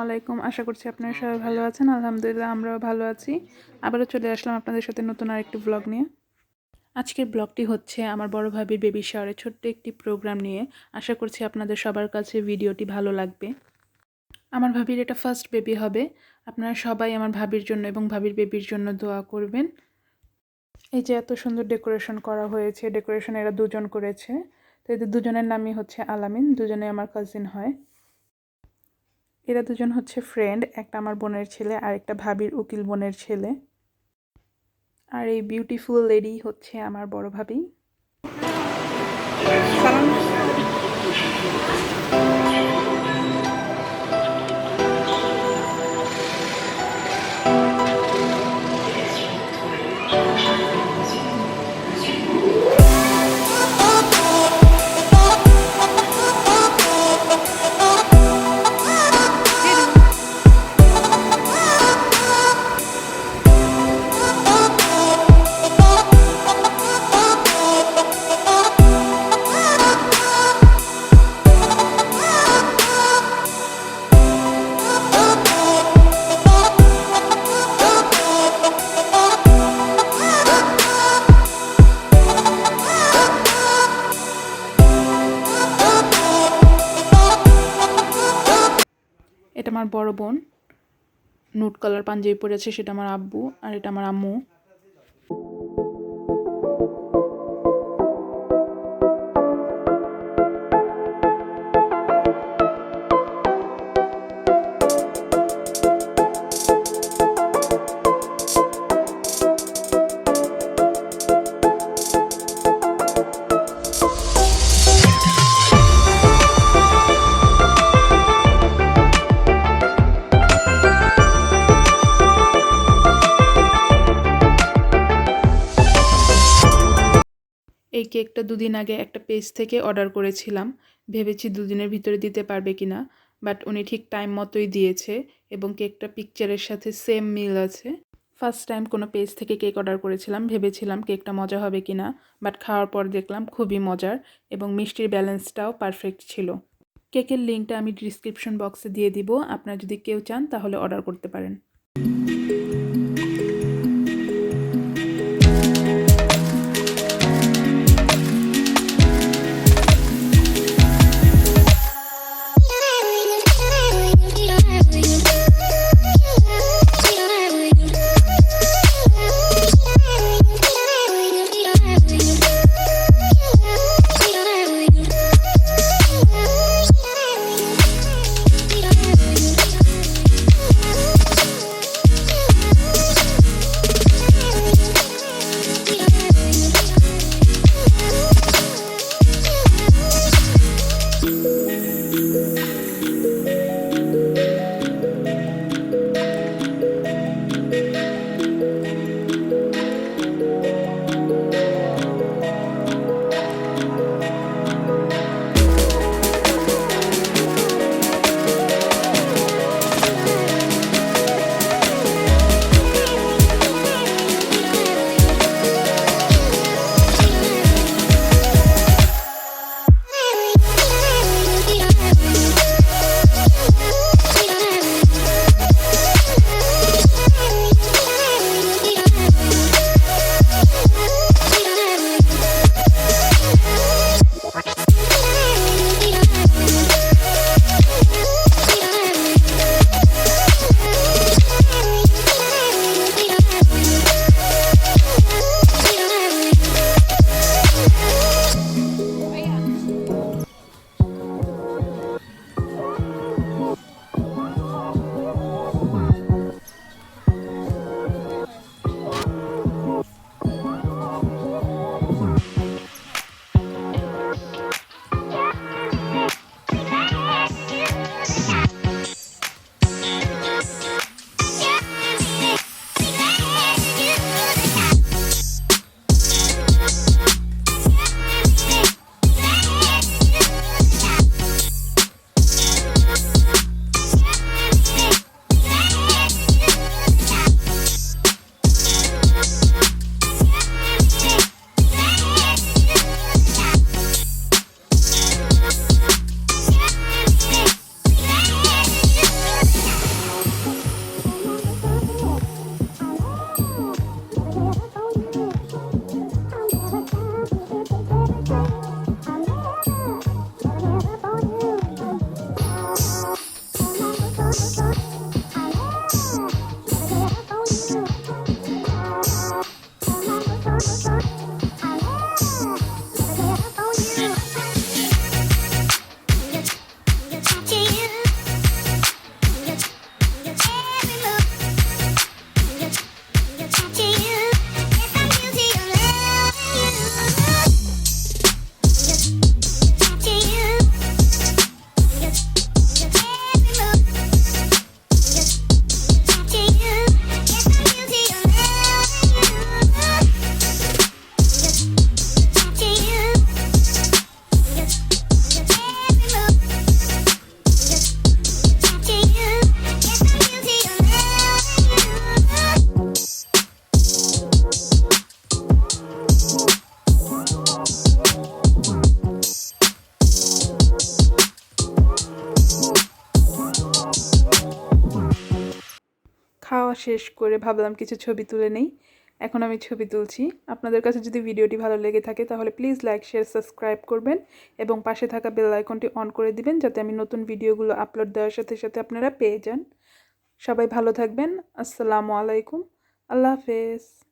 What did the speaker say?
আলাইকুম। আশা করছি আপনারা সবাই ভালো আছেন। আলহামদুলিল্লাহ আমরাও ভালো আছি। আবারও চলে আসলাম আপনাদের সাথে নতুন আরেকটি ব্লগ নিয়ে। আজকের ব্লগটি হচ্ছে আমার বড় ভাবির বেবি শাওয়ারের ছোট্ট একটি প্রোগ্রাম নিয়ে। আশা করছি আপনাদের সবার কাছে ভিডিওটি ভালো লাগবে। আমার ভাবির এটা ফার্স্ট বেবি হবে। আপনারা সবাই আমার ভাবির জন্য এবং ভাবির বেবির জন্য দোয়া করবেন। এই যে এত সুন্দর ডেকোরেশন করা হয়েছে, ডেকোরেশন এরা দুজন করেছে। তো এদের দুজনের নামই হচ্ছে আলামিন, দুজনে আমার কাজিন হয়। এরা দুজন হচ্ছে ফ্রেন্ড, একটা আমার বোনের ছেলে আর একটা ভাবির উকিল বোনের ছেলে। আর এই বিউটিফুল লেডি হচ্ছে আমার বড় ভাবি। এটা আমার বড় বোন, নুট কালার পাঞ্জাবি পরেছে, সেটা আমার আব্বু। আর এটা আমার আম্মু। এই কেকটা দুদিন আগে একটা পেজ থেকে অর্ডার করেছিলাম। ভেবেছি দুদিনের ভিতরে দিতে পারবে কিনা, বাট উনি ঠিক টাইম মতোই দিয়েছে এবং কেকটা পিকচারের সাথে সেম মিল আছে। ফার্স্ট টাইম কোনো পেজ থেকে কেক অর্ডার করেছিলাম, ভেবেছিলাম কেকটা মজা হবে কিনা, বাট খাওয়ার পর দেখলাম খুবই মজার এবং মিষ্টির ব্যালেন্সটাও পারফেক্ট ছিল। কেকের লিঙ্কটা আমি ডিসক্রিপশন বক্সে দিয়ে দিব, আপনারা যদি কেউ চান তাহলে অর্ডার করতে পারেন। শেষ করে ভাবলাম কিছু ছবি তুলে নেই। এখন আমি ছবি তুলছি। আপনাদের কাছে যদি ভিডিওটি ভালো লেগে থাকে তাহলে প্লিজ লাইক, শেয়ার, সাবস্ক্রাইব করবেন এবং পাশে থাকা বেল আইকনটি অন করে দিবেন যাতে আমি নতুন ভিডিওগুলো আপলোড দেওয়ার সাথে সাথে আপনারা পেয়ে যান। সবাই ভালো থাকবেন। আসসালামু আলাইকুম। আল্লাহ হাফেজ।